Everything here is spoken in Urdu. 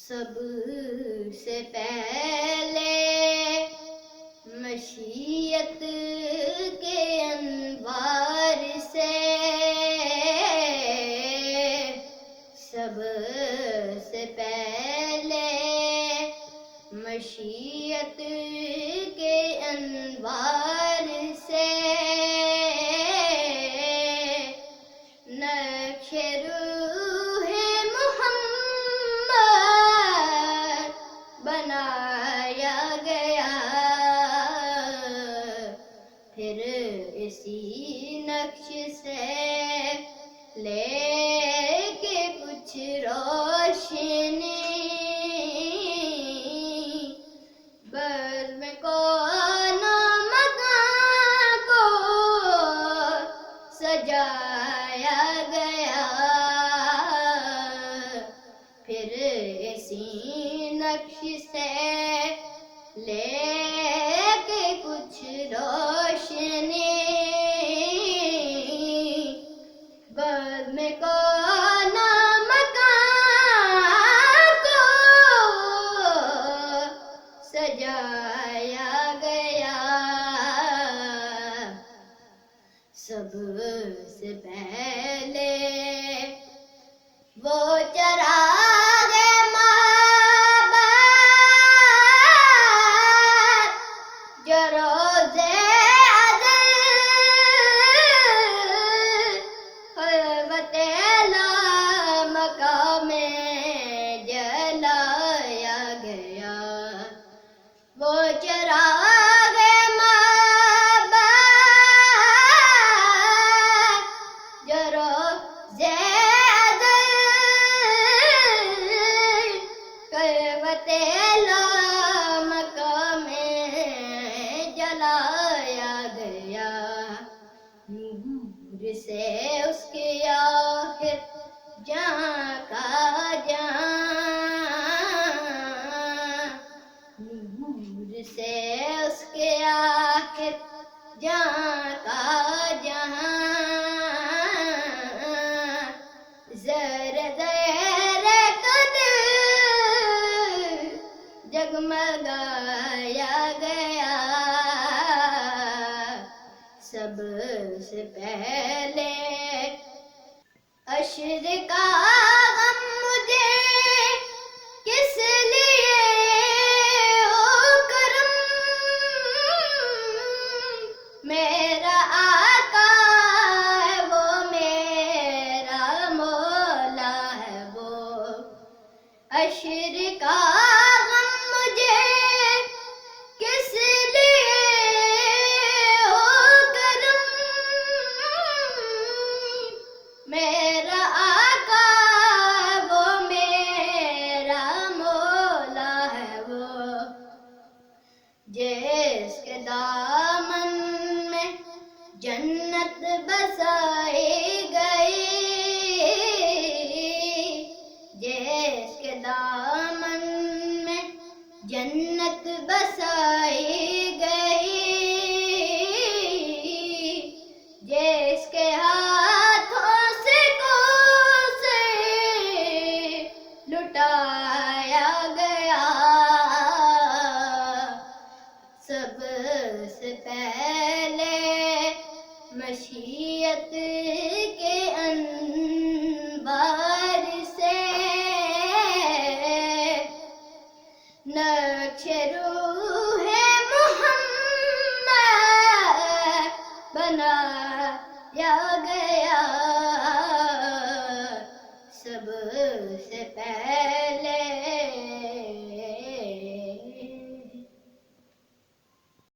سب سے پہلے مشیت کے انوار سے، سب سے پہلے مشیت کے انوار سے نقش روح محمد بنایا گیا، پھر اسی نقش سے لے کے کچھ روشنی بزم کون و مکان کو سجایا گیا، پھر اسی نقش سے لے کے کچھ روشنی بزم کون و مکان کو سجایا گیا۔ سب سے پہلے وہ چراغ معبد جو روزے ازل خلوت لامکان میں جلایا گیا، وہ چراغ معبد جو روزے ازل خلوت لامکان میں جلایا گیا، نور سے اس کے آخر جہاں کا جہاں، نور سے اس کے آخر جہاں کا جہاں، زر زیر قدر جگمگایا گیا۔ سب سے پہلے عشر کا غم مجھے کس لیے او کرم، میرا آقا ہے وہ، میرا مولا ہے وہ، عشر کا غم مجھے کس لیے او کرم، میرا آقا ہے وہ، میرا مولا ہے وہ، جس کے دامن میں جنت بسائی گئی، جس کے دامن میں جنت بسائی گئی، جس کے ہاتھوں سے کوثر لٹایا گیا۔ سب سے پہلے مشیت کے انوار سے نقش روح محمد بنایا گیا، سب سے پہلے